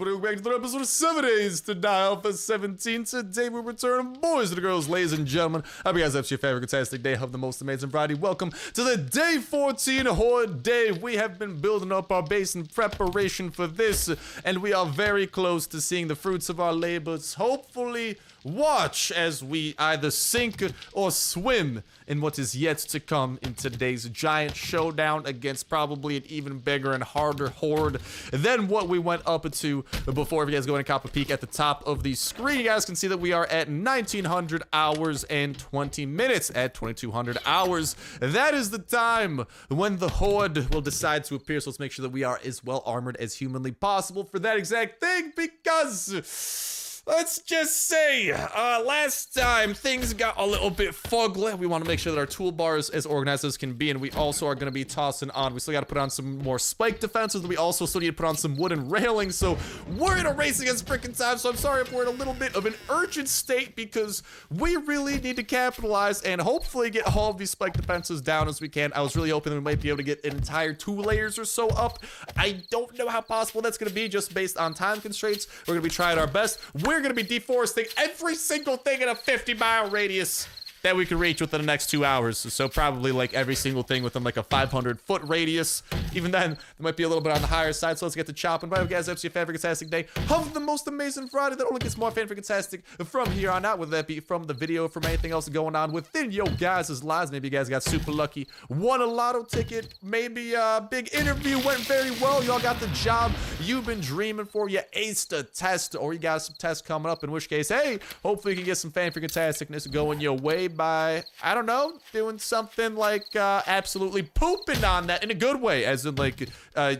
everybody? Welcome back to the episode of 7 Days to Die Alpha 17. Today we return, boys and girls, ladies and gentlemen. I hope you guys have your favorite fantastic day of the most amazing Friday. Welcome to the Day 14 Horde Day. We have been building up our base in preparation for this, and we are very close to seeing the fruits of our labors. Hopefully, watch as we either sink or swim in what is yet to come in today's giant showdown against probably an even bigger and harder horde than what we went up to before. If you guys go and cop a peek at the top of the screen, you guys can see that we are at 1900 hours and 20 minutes. At 2200 hours, that is the time when the horde will decide to appear. So let's make sure that we are as well armored as humanly possible for that exact thing, because let's just say, last time things got a little bit fugly. We want to make sure that our toolbar is as organized as can be, and we also are going to be tossing on. We still got to put on some more spike defenses. We also still need to put on some wooden railings. So we're in a race against freaking time. So I'm sorry if we're in a little bit of an urgent state, because we really need to capitalize and hopefully get all of these spike defenses down as we can. I was really hoping that we might be able to get an entire 2 layers or so up. I don't know how possible that's going to be just based on time constraints. We're going to be trying our best. We're going to be deforesting every single thing in a 50-mile radius that we can reach within the next 2 hours. So probably like every single thing within like a 500-foot radius. Even then, it might be a little bit on the higher side. So let's get to chopping. Bye, guys. Have a fantastic day of the most amazing Friday that only gets more fantastic from here on out. Whether that be from the video, from anything else going on within your guys' lives. Maybe you guys got super lucky, won a lotto ticket. Maybe a big interview went very well. Y'all got the job you've been dreaming for. You aced a test, or you got some tests coming up. In which case, hey, hopefully you can get some fantasticness going your way by, I don't know, doing something like absolutely pooping on that in a good way, as in like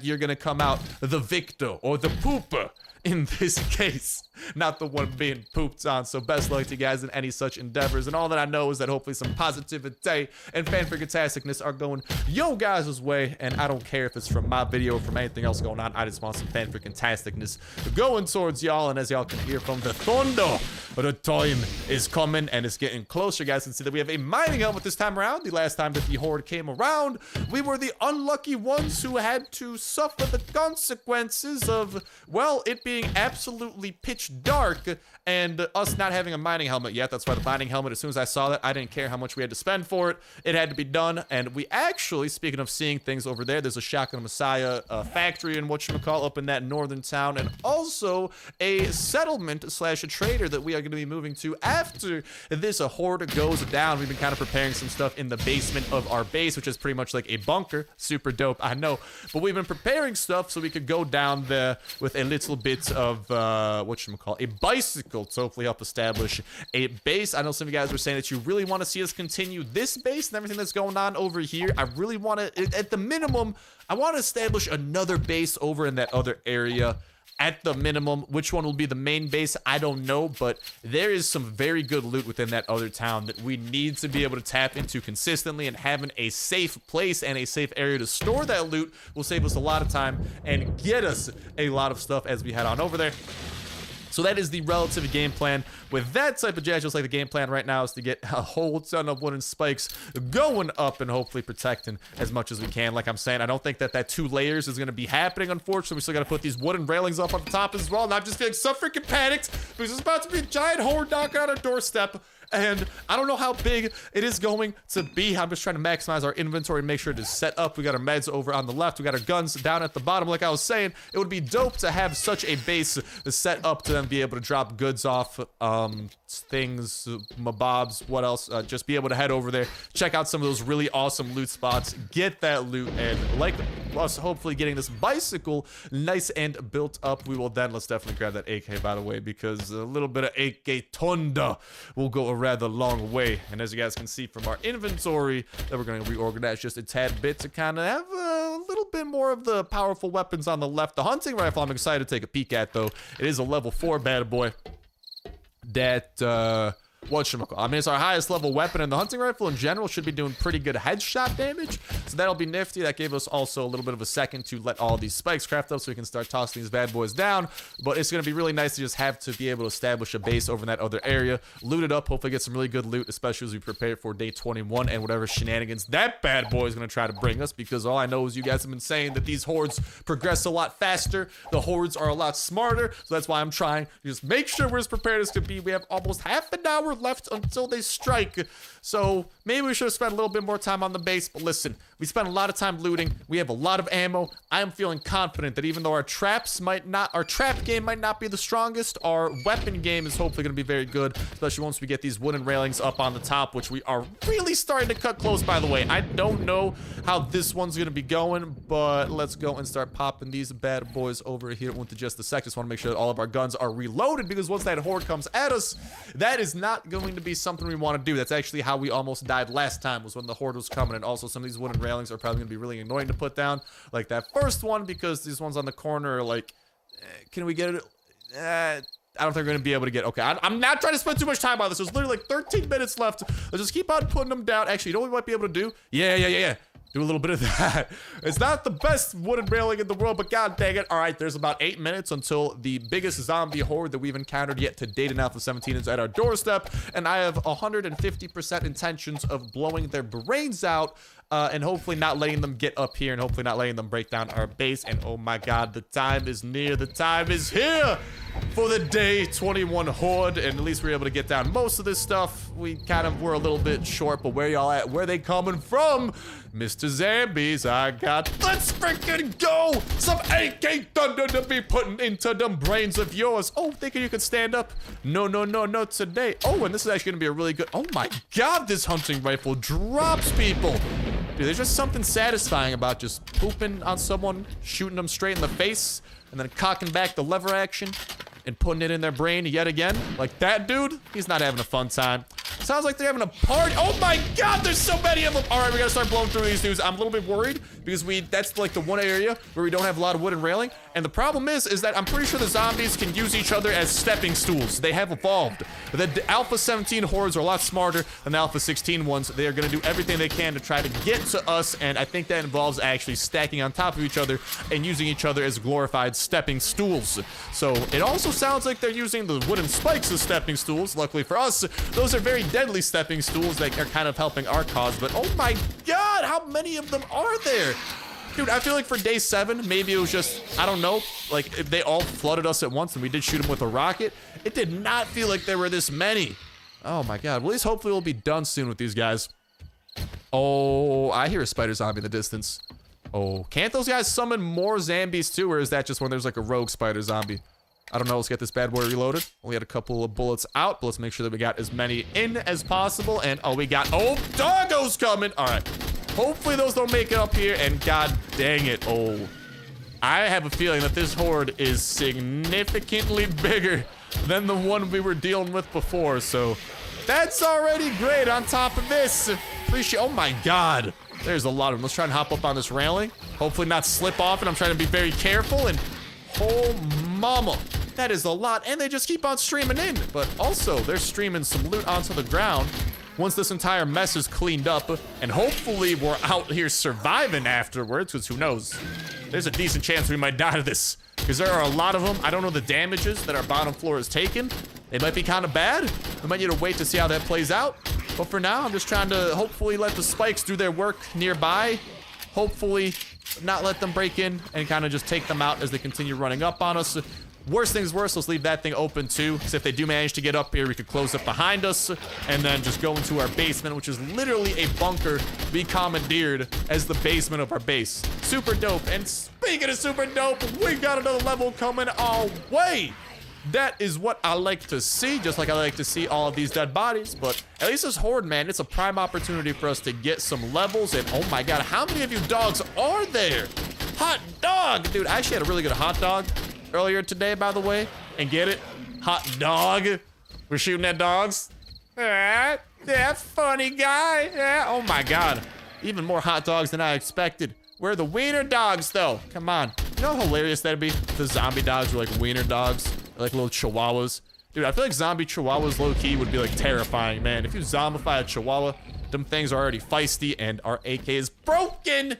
you're gonna come out the victor or the pooper in this case, not the one being pooped on. So best luck to you guys in any such endeavors, and all that I know is that hopefully some positivity and fantasticness are going yo guys' way. And I don't care if it's from my video or from anything else going on. I just want some fantasticness going towards y'all. And as y'all can hear from the thunder, the time is coming and it's getting closer. You guys can see that we have a mining helmet this time around. The last time that the horde came around, we were the unlucky ones who had to suffer the consequences of, well, it being absolutely pitch dark and us not having a mining helmet yet. That's why the mining helmet, as soon as I saw that, I didn't care how much we had to spend for it. It had to be done. And we actually, speaking of seeing things over there, there's a Shotgun Messiah factory and whatchamacall up in that northern town, and also a settlement slash a trader that we are going to be moving to after this horde goes down. We've been kind of preparing some stuff in the basement of our base, which is pretty much like a bunker. Super dope, I know. But we've been preparing stuff so we could go down there with a little bit of a bicycle to hopefully help establish a base. I know some of you guys were saying that you really want to see us continue this base and everything that's going on over here. I really want to, at the minimum, I want to establish another base over in that other area. At the minimum, which one will be the main base, I don't know, but there is some very good loot within that other town that we need to be able to tap into consistently, and having a safe place and a safe area to store that loot will save us a lot of time and get us a lot of stuff as we head on over there. So that is the relative game plan. With that type of jazz, just like the game plan right now is to get a whole ton of wooden spikes going up and hopefully protecting as much as we can. Like I'm saying, I don't think that 2 layers is going to be happening, unfortunately. We still got to put these wooden railings up on the top as well. And I'm just feeling so freaking panicked because it's about to be a giant horde knocking on our doorstep. And I don't know how big it is going to be. I'm just trying to maximize our inventory and make sure it is set up. We got our meds over on the left. We got our guns down at the bottom. Like I was saying, it would be dope to have such a base set up to then be able to drop goods off, things, mobobs, what else? Just be able to head over there, check out some of those really awesome loot spots, get that loot, and like us hopefully getting this bicycle nice and built up, we will then, let's definitely grab that AK, by the way, because a little bit of AK Tunda will go a rather long way. And as you guys can see from our inventory, that we're going to reorganize just a tad bit to kind of have a little bit more of the powerful weapons on the left. The hunting rifle I'm excited to take a peek at, though. It is a level 4 bad boy that whatchamacallit. I mean, it's our highest level weapon, and the hunting rifle in general should be doing pretty good headshot damage. So that'll be nifty. That gave us also a little bit of a second to let all these spikes craft up so we can start tossing these bad boys down. But it's going to be really nice to just have to be able to establish a base over in that other area, loot it up, hopefully get some really good loot, especially as we prepare for day 21 and whatever shenanigans that bad boy is going to try to bring us, because all I know is you guys have been saying that these hordes progress a lot faster, the hordes are a lot smarter, so that's why I'm trying to just make sure we're as prepared as could be. We have almost half an hour left until they strike, so maybe we should have spent a little bit more time on the base. But listen, we spent a lot of time looting, we have a lot of ammo. I am feeling confident that even though our trap game might not be the strongest, our weapon game is hopefully going to be very good, especially once we get these wooden railings up on the top, which we are really starting to cut close. By the way, I don't know how this one's going to be going, but let's go and start popping these bad boys over here into just a sec. Just want to make sure that all of our guns are reloaded, because once that horde comes at us, that is not going to be something we want to do. That's actually how we almost died last time, was when the horde was coming. And also some of these wooden railings are probably going to be really annoying to put down, like that first one, because these ones on the corner are like, can we get it? I don't think we're going to be able to get... Okay, I'm not trying to spend too much time on this. There's literally like 13 minutes left. Let's just keep on putting them down. Actually, you know what we might be able to do? Yeah. Do a little bit of that. It's not the best wooden railing in the world, but god dang it. All right, there's about 8 minutes until the biggest zombie horde that we've encountered yet to date in Alpha 17 is at our doorstep, and I have 150% intentions of blowing their brains out, and hopefully not letting them get up here, and hopefully not letting them break down our base. And oh my god, the time is near. The time is here for the day 21 horde, and at least we were able to get down most of this stuff. We kind of were a little bit short, but where y'all at? Where they coming from? Mr. Zambies, let's freaking go! Some AK thunder to be putting into them brains of yours. Oh, thinking you could stand up? No today. Oh, and this is actually gonna be a really good... Oh my god, this hunting rifle drops people. Dude, there's just something satisfying about just pooping on someone, shooting them straight in the face, and then cocking back the lever action and putting it in their brain yet again. Like that dude, he's not having a fun time. Sounds like they're having a party. Oh my god, there's so many of them. All right, we gotta start blowing through these dudes. I'm a little bit worried because that's like the one area where we don't have a lot of wooden railing. And the problem is that I'm pretty sure the zombies can use each other as stepping stools. They have evolved. The Alpha 17 hordes are a lot smarter than the Alpha 16 ones. They are gonna do everything they can to try to get to us, and I think that involves actually stacking on top of each other and using each other as glorified stepping stools. So it also sounds like they're using the wooden spikes as stepping stools. Luckily for us, those are very deadly stepping stools that are kind of helping our cause. But oh my god, how many of them are there? Dude, I feel like for day 7, maybe it was just, I don't know, like if they all flooded us at once and we did shoot them with a rocket. It did not feel like there were this many. Oh my god, well, at least hopefully we'll be done soon with these guys. Oh, I hear a spider zombie in the distance. Oh, can't those guys summon more zombies too, or is that just when there's like a rogue spider zombie? I don't know. Let's get this bad boy reloaded. Only had a couple of bullets out, but let's make sure that we got as many in as possible. And oh, we got, oh, doggos coming. All right. Hopefully those don't make it up here, and god dang it. Oh, I have a feeling that this horde is significantly bigger than the one we were dealing with before, so that's already great. On top of this, appreciate, oh my god, there's a lot of them. Let's try and hop up on this railing, hopefully not slip off, and I'm trying to be very careful. And oh mama, that is a lot, and they just keep on streaming in. But also they're streaming some loot onto the ground once this entire mess is cleaned up, and hopefully we're out here surviving afterwards, because who knows, there's a decent chance we might die to this, because there are a lot of them. I don't know the damages that our bottom floor has taken. They might be kind of bad. We might need to wait to see how that plays out, but for now I'm just trying to hopefully let the spikes do their work nearby, hopefully not let them break in and kind of just take them out as they continue running up on us. Worst things worse, let's leave that thing open too, because if they do manage to get up here, we could close it behind us and then just go into our basement, which is literally a bunker we commandeered as the basement of our base. Super dope. And speaking of super dope, we got another level coming our way. That is what I like to see, just like I like to see all of these dead bodies. But at least this horde, man, it's a prime opportunity for us to get some levels. And oh my god, how many of you dogs are there? Hot dog, dude. I actually had a really good hot dog earlier today, by the way. And get it? Hot dog. We're shooting at dogs. Yeah, funny guy. Yeah. Oh my god, even more hot dogs than I expected. Where are the wiener dogs though? Come on. You know how hilarious that'd be? The zombie dogs were like wiener dogs, like little chihuahuas. Dude, I feel like zombie chihuahuas low-key would be like terrifying, man. If you zombify a chihuahua, them things are already feisty and our AK is broken.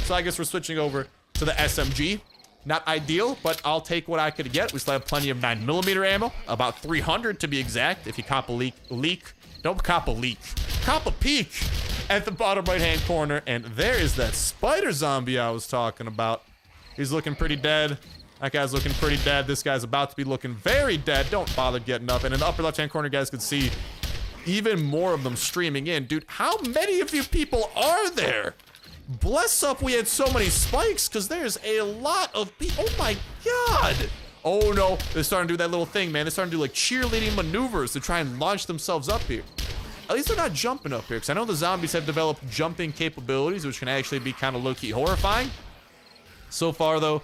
So I guess we're switching over to the SMG. Not ideal, but I'll take what I could get. We still have plenty of 9mm ammo, about 300 to be exact. If you cop a leak, don't cop a leak. Cop a peek at the bottom right-hand corner, and there is that spider zombie I was talking about. He's looking pretty dead. That guy's looking pretty dead. This guy's about to be looking very dead. Don't bother getting up. And in the upper left-hand corner, you guys can see even more of them streaming in. Dude, how many of you people are there? Bless up we had so many spikes, because there's a lot of people. Oh my god. Oh no, they're starting to do that little thing, man. They're starting to do like cheerleading maneuvers to try and launch themselves up here. At least they're not jumping up here, because I know the zombies have developed jumping capabilities, which can actually be kind of low-key horrifying. So far, though,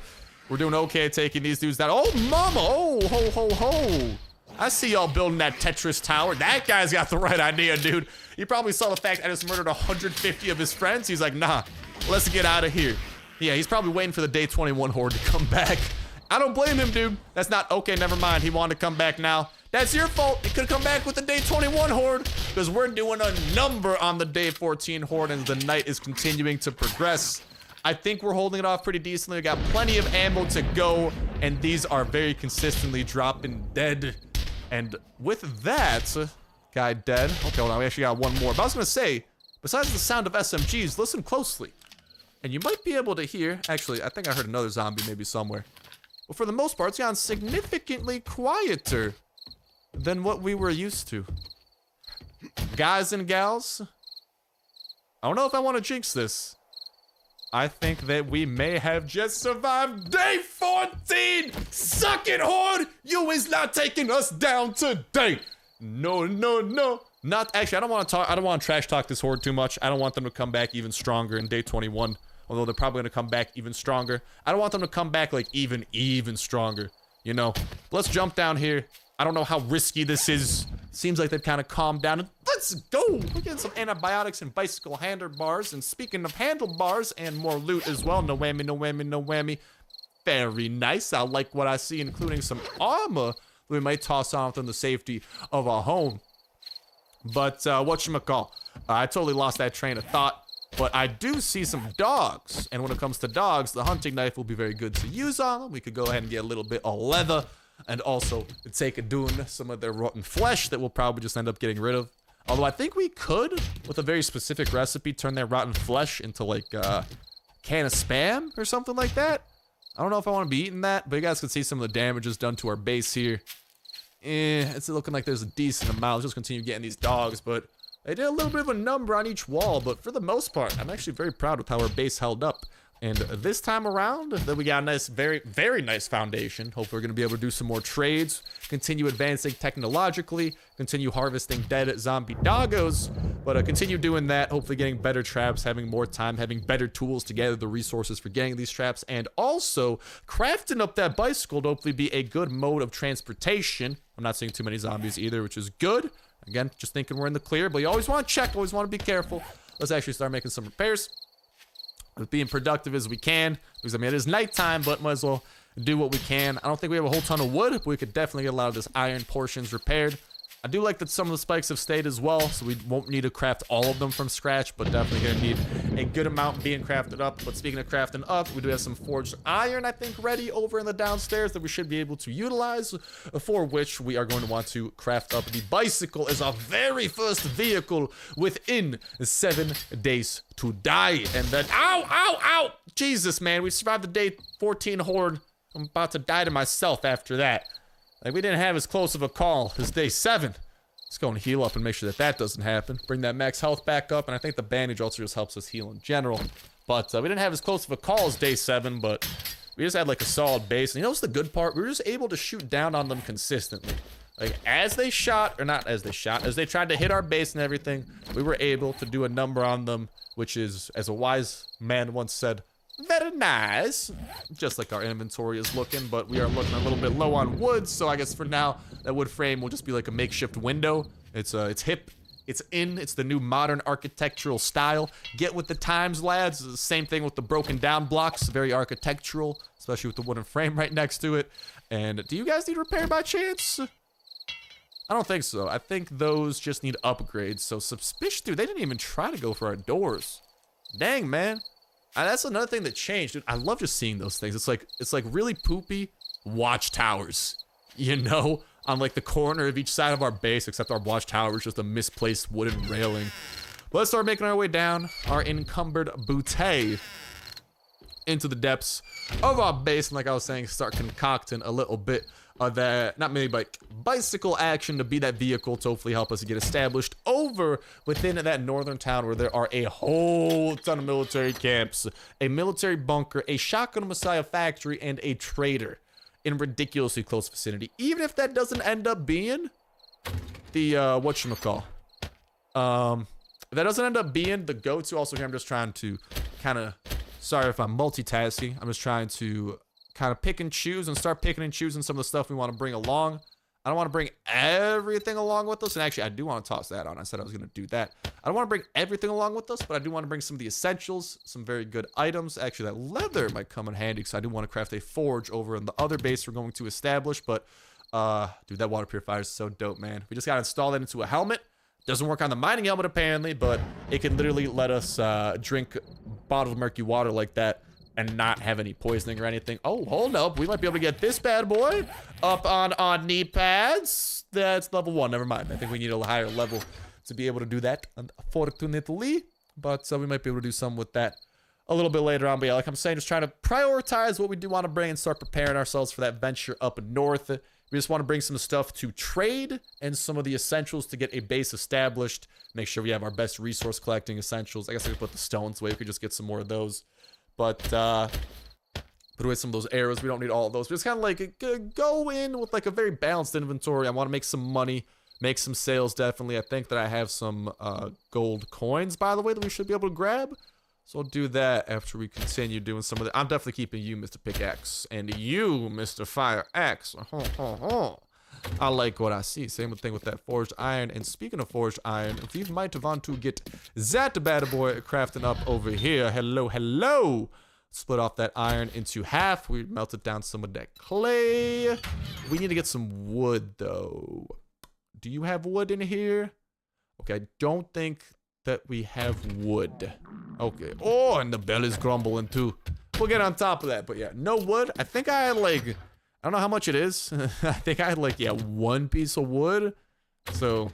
we're doing okay at taking these dudes down. Oh, mama! Oh, ho, ho, ho! I see y'all building that Tetris tower. That guy's got the right idea, dude. He probably saw the fact I just murdered 150 of his friends. He's like, nah, let's get out of here. Yeah, he's probably waiting for the day 21 horde to come back. I don't blame him, dude. That's not okay. Never mind. He wanted to come back now. That's your fault. He could have come back with the day 21 horde, because we're doing a number on the day 14 horde, and the night is continuing to progress. I think we're holding it off pretty decently. We got plenty of ammo to go, and these are very consistently dropping dead. And with that, guy dead. Okay, hold on. We actually got one more. But I was gonna say, besides the sound of SMGs, listen closely, and you might be able to hear. Actually, I think I heard another zombie maybe somewhere. But for the most part, it's gotten significantly quieter than what we were used to. Guys and gals, I don't know if I want to jinx this. I think that we may have just survived day 14! Suck it, Horde! You is not taking us down today! No, no, no. Not actually, I don't want to trash talk this Horde too much. I don't want them to come back even stronger in day 21. Although they're probably gonna come back even stronger. I don't want them to come back like even stronger. You know? Let's jump down here. I don't know how risky this is. Seems like they've kind of calmed down. Let's go! We're getting some antibiotics and bicycle handlebars. And speaking of handlebars and more loot as well. No whammy, no whammy, no whammy. Very nice. I like what I see, including some armor we might toss on within the safety of our home. But whatchamacall? I totally lost that train of thought. But I do see some dogs. And when it comes to dogs, the hunting knife will be very good to use on them. We could go ahead and get a little bit of leather. And also take a doing some of their rotten flesh that we'll probably just end up getting rid of. Although I think we could, with a very specific recipe, turn that rotten flesh into like a can of Spam or something like that. I don't know if I want to be eating that, but you guys can see some of the damages done to our base here. It's looking like there's a decent amount. Let's just continue getting these dogs, but they did a little bit of a number on each wall. But for the most part, I'm actually very proud with how our base held up. And this time around, that we got a nice, very nice foundation. Hopefully we're going to be able to do some more trades, continue advancing technologically, continue harvesting dead zombie doggos, but continue doing that, hopefully getting better traps, having more time, having better tools to gather the resources for getting these traps, and also crafting up that bicycle to hopefully be a good mode of transportation. I'm not seeing too many zombies either, which is good. Again, just thinking we're in the clear, but you always want to check, always want to be careful. Let's actually start making some repairs. As being productive as we can, because I mean it is nighttime, but might as well do what we can. I don't think we have a whole ton of wood, but we could definitely get a lot of this iron portions repaired. I do like that some of the spikes have stayed as well, so we won't need to craft all of them from scratch, but definitely gonna need a good amount being crafted up. But speaking of crafting up, we do have some forged iron, I think, ready over in the downstairs that we should be able to utilize, for which we are going to want to craft up the bicycle as our very first vehicle within 7 days to die. And then, ow! Jesus, man, we survived the day 14 horde. I'm about to die to myself after that. Like, we didn't have as close of a call as day 7. Let's go and heal up and make sure that that doesn't happen. Bring that max health back up, and I think the bandage also just helps us heal in general. But we didn't have as close of a call as day 7, but we just had like a solid base. And you know what's the good part? We were just able to shoot down on them consistently. Like, as they shot, or not as they shot, as they tried to hit our base and everything, we were able to do a number on them, which is, as a wise man once said, very nice. Just like our inventory is looking, but we are looking a little bit low on wood, so I guess for now that wood frame will just be like a makeshift window. It's hip, it's the new modern architectural style. Get with the times, lads. The same thing with the broken down blocks, very architectural, especially with the wooden frame right next to it. And do you guys need repair by chance? I don't think so. I think those just need upgrades. So suspicious, dude. They didn't even try to go for our doors. Dang, man. That's another thing that changed, dude. I love just seeing those things. It's like really poopy watchtowers, you know, on like the corner of each side of our base, except our watchtower is just a misplaced wooden railing. But let's start making our way down our encumbered bootay into the depths of our base, and like I was saying, start concocting a little bit of that, not maybe like bicycle action to be that vehicle to hopefully help us get established over within that northern town where there are a whole ton of military camps, a military bunker, a shotgun messiah factory, and a trader in ridiculously close vicinity. Even if that doesn't end up being the whatchamacall, if that doesn't end up being the go-to. Also here I'm just trying to kind of, sorry if I'm multitasking, I'm just trying to kind of pick and choose and start picking and choosing some of the stuff we want to bring along. I don't want to bring everything along with us. And actually, I do want to toss that on. I said I was going to do that. I don't want to bring everything along with us, but I do want to bring some of the essentials, some very good items. Actually, that leather might come in handy because I do want to craft a forge over in the other base we're going to establish. But, dude, that water purifier is so dope, man. We just got to install that into a helmet. Doesn't work on the mining helmet, apparently, but it can literally let us drink bottled murky water like that and not have any poisoning or anything. Oh, hold up. We might be able to get this bad boy up on our knee pads. That's level 1. Never mind. I think we need a higher level to be able to do that, unfortunately. But we might be able to do some with that a little bit later on. But yeah, like I'm saying, just trying to prioritize what we do want to bring and start preparing ourselves for that venture up north. We just want to bring some stuff to trade and some of the essentials to get a base established. Make sure we have our best resource collecting essentials. I guess I could put the stones away. We could just get some more of those. But put away some of those arrows. We don't need all of those. We just kind of like go in with like a very balanced inventory. I want to make some money, make some sales, definitely. I think that I have some gold coins, by the way, that we should be able to grab. So I'll do that after we continue doing some of the... I'm definitely keeping you, Mr. Pickaxe, and you, Mr. Fire Axe. I like what I see. Same thing with that forged iron. And speaking of forged iron, if you might want to get that bad boy crafting up over here. Hello, hello. Split off that iron into half. We melted down some of that clay. We need to get some wood, though. Do you have wood in here? Okay, I don't think that we have wood. Okay. Oh, and the belly's grumbling, too. We'll get on top of that. But yeah, no wood. I think I had like... I don't know how much it is. I think I had like, yeah, 1 piece of wood. So,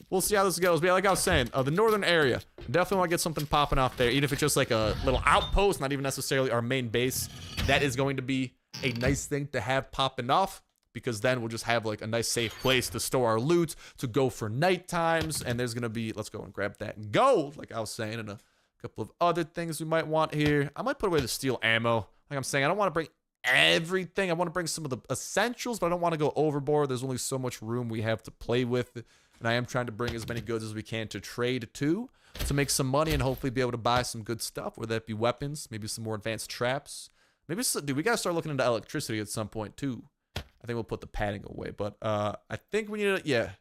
we'll see how this goes. But yeah, like I was saying, the northern area. Definitely want to get something popping off there. Even if it's just like a little outpost, not even necessarily our main base. That is going to be a nice thing to have popping off. Because then we'll just have like a nice safe place to store our loot, to go for night times. And there's going to be, let's go and grab that gold, like I was saying, and a couple of other things we might want here. I might put away the steel ammo. Like I'm saying, I don't want to bring everything. I want to bring some of the essentials, but I don't want to go overboard. There's only so much room we have to play with, and I am trying to bring as many goods as we can to trade to make some money and hopefully be able to buy some good stuff, whether that be weapons, maybe some more advanced traps. Maybe, dude, we gotta start looking into electricity at some point too. I think we'll put the padding away, but I think we need to, yeah,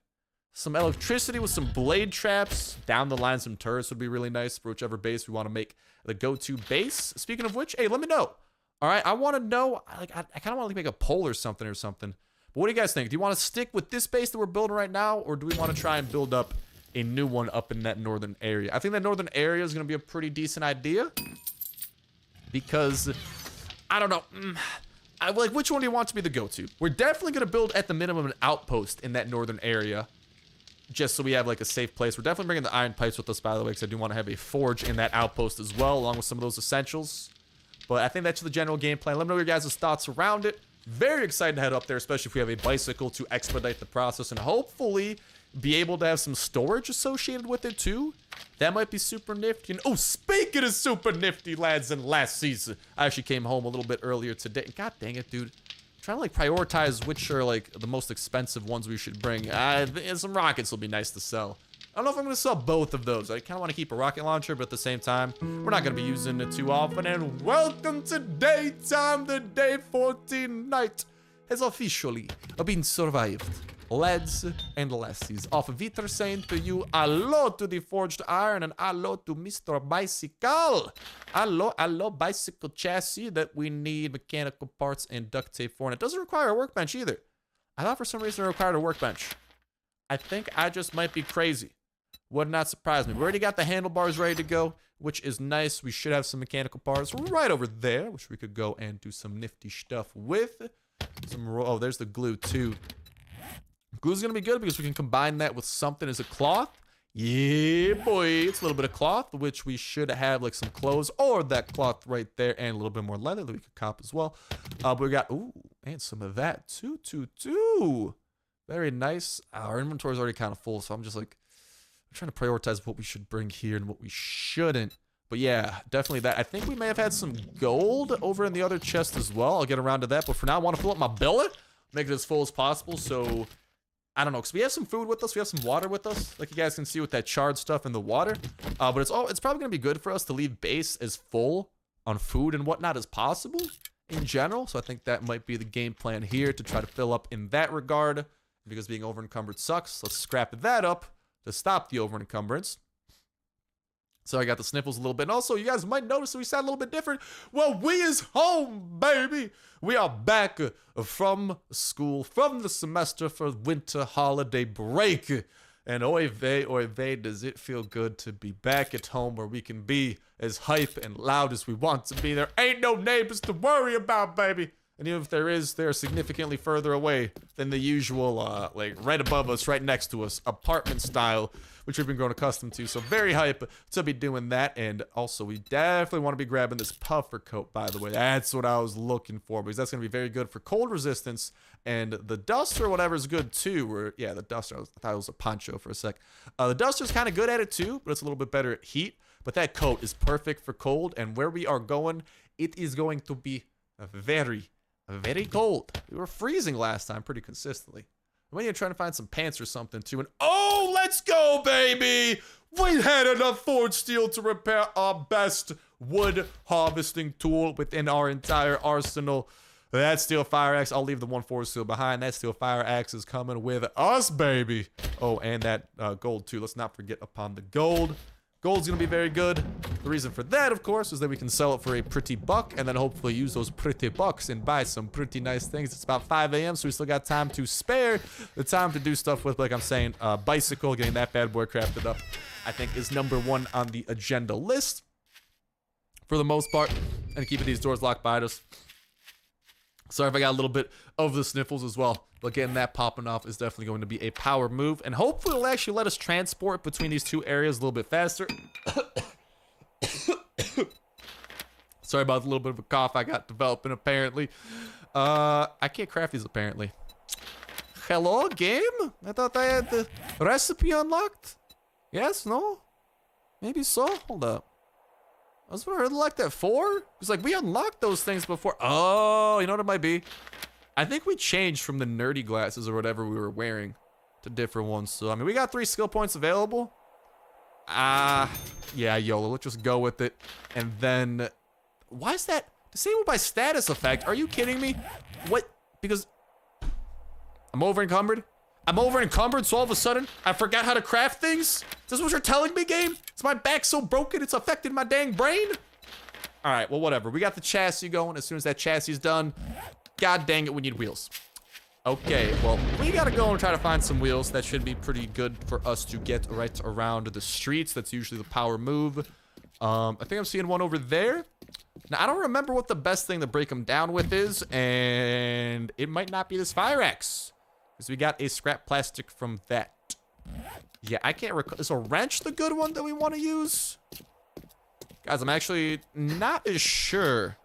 some electricity with some blade traps. Down the line, some turrets would be really nice for whichever base we want to make the go-to base. Speaking of which, hey, let me know. All right, I want to know, like, I kind of want to make a poll or something. But what do you guys think? Do you want to stick with this base that we're building right now, or do we want to try and build up a new one up in that northern area? I think that northern area is going to be a pretty decent idea because, I don't know, like, which one do you want to be the go-to? We're definitely going to build at the minimum an outpost in that northern area just so we have, like, a safe place. We're definitely bringing the iron pipes with us, by the way, because I do want to have a forge in that outpost as well, along with some of those essentials. But I think that's the general game plan. Let me know your guys' thoughts around it. Very excited to head up there, especially if we have a bicycle to expedite the process and hopefully be able to have some storage associated with it too. That might be super nifty. And oh, speaking of super nifty, lads and lassies, I actually came home a little bit earlier today. God dang it, dude. I'm trying to like prioritize which are like the most expensive ones we should bring. Some rockets will be nice to sell. I don't know if I'm going to sell both of those. I kind of want to keep a rocket launcher, but at the same time, we're not going to be using it too often. And welcome to daytime. The day 14 night has officially been survived. Lads and lassies, off Viter saying to you, hello to the forged iron and hello to Mr. Bicycle. Hello, bicycle chassis that we need mechanical parts and duct tape for. And it doesn't require a workbench either. I thought for some reason it required a workbench. I think I just might be crazy. Would not surprise me. We already got the handlebars ready to go, which is nice. We should have some mechanical parts right over there, which we could go and do some nifty stuff with. Oh, there's the glue too. Glue's gonna be good because we can combine that with something as a cloth. Yeah, boy. It's a little bit of cloth, which we should have like some clothes or that cloth right there and a little bit more leather that we could cop as well. But we got, ooh, and some of that too. Very nice. Our inventory is already kind of full, so I'm just like, I'm trying to prioritize what we should bring here and what we shouldn't. But yeah, definitely that. I think we may have had some gold over in the other chest as well. I'll get around to that. But for now, I want to fill up my billet, make it as full as possible. So I don't know, because we have some food with us, we have some water with us, like you guys can see with that charred stuff in the water. But it's probably gonna be good for us to leave base as full on food and whatnot as possible in general. So I think that might be the game plan here, to try to fill up in that regard, because being over encumbered sucks. Let's scrap that up to stop the over encumbrance. So I got the sniffles a little bit. And also, you guys might notice that we sound a little bit different. Well, we is home, baby. We are back from school, from the semester for winter holiday break. And oy vey, does it feel good to be back at home where we can be as hype and loud as we want to be. There ain't no neighbors to worry about, baby. And even if there is, they're significantly further away than the usual, like right above us, right next to us, apartment style, which we've been grown accustomed to. So very hype to be doing that. And also, we definitely want to be grabbing this puffer coat, by the way. That's what I was looking for, because that's going to be very good for cold resistance. And the duster or whatever is good too. Yeah, the duster, I thought it was a poncho for a sec. The duster's kind of good at it too, but it's a little bit better at heat. But that coat is perfect for cold. And where we are going, it is going to be very cold. We were freezing last time pretty consistently. When you're trying to find some pants or something too, and oh, let's go, baby! We had enough forged steel to repair our best wood harvesting tool within our entire arsenal. That steel fire axe, I'll leave the one forged steel behind. That steel fire axe is coming with us, baby. Oh, and that gold too. Let's not forget upon the gold. Gold's gonna be very good. The reason for that, of course, is that we can sell it for a pretty buck and then hopefully use those pretty bucks and buy some pretty nice things. It's about 5 a.m., so we still got time to spare. The time to do stuff with, like I'm saying, bicycle, getting that bad boy crafted up, I think is #1 on the agenda list for the most part. And keeping these doors locked behind us. Sorry if I got a little bit of the sniffles as well, but getting that popping off is definitely going to be a power move, and hopefully it'll actually let us transport between these two areas a little bit faster. Sorry about the little bit of a cough I got developing apparently. I can't craft these apparently. Hello, game? I thought I had the recipe unlocked. Yes? No? Maybe so? Hold up. I was gonna unlock that 4? It's like we unlocked those things before. Oh, you know what it might be? I think we changed from the nerdy glasses or whatever we were wearing to different ones. So, I mean, we got 3 skill points available. Yeah, YOLO. Let's just go with it. And then, why is that disabled by status effect? Are you kidding me? What? Because I'm over encumbered? I'm over encumbered, so all of a sudden, I forgot how to craft things? Is this what you're telling me, game? Is my back so broken it's affected my dang brain? All right, well, whatever. We got the chassis going. As soon as that chassis is done, god dang it, we need wheels. Okay, well, we gotta go and try to find some wheels. That should be pretty good for us to get right around the streets. That's usually the power move. I think I'm seeing one over there. Now, I don't remember what the best thing to break them down with is, and it might not be this fire axe. Because we got a scrap plastic from that. Yeah, I can't recall. Is a wrench the good one that we want to use? Guys, I'm actually not as sure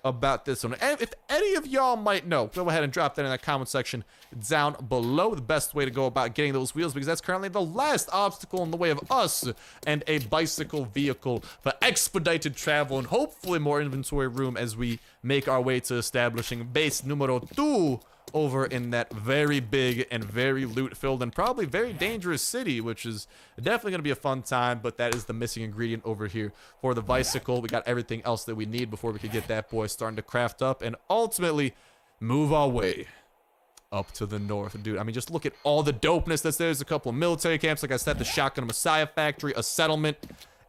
about this one. And if any of y'all might know, go ahead and drop that in the comment section down below. The best way to go about getting those wheels, because that's currently the last obstacle in the way of us and a bicycle vehicle for expedited travel and hopefully more inventory room as we make our way to establishing base numero 2 over in that very big and very loot-filled and probably very dangerous city, which is definitely going to be a fun time, but that is the missing ingredient over here for the bicycle. We got everything else that we need before we could get that boy starting to craft up and ultimately move our way up to the north. Dude, I mean, just look at all the dopeness that's there. There's a couple of military camps, like I said, the Shotgun Messiah factory, a settlement.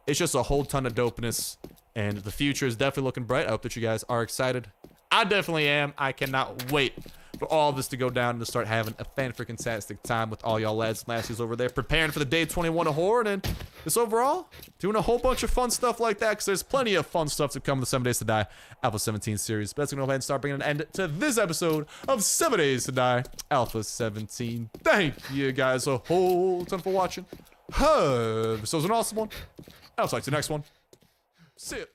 It's just a whole ton of dopeness, and the future is definitely looking bright. I hope that you guys are excited. I definitely am. I cannot wait for all this to go down and to start having a fan-freaking-tastic time with all y'all lads and lassies over there, preparing for the day 21 of Horde, and just overall, doing a whole bunch of fun stuff like that, because there's plenty of fun stuff to come in the 7 Days to Die Alpha 17 series. But let's go ahead and start bringing an end to this episode of 7 Days to Die Alpha 17. Thank you guys a whole ton for watching. Have yourselves an awesome one. I'll talk to you next one. See ya.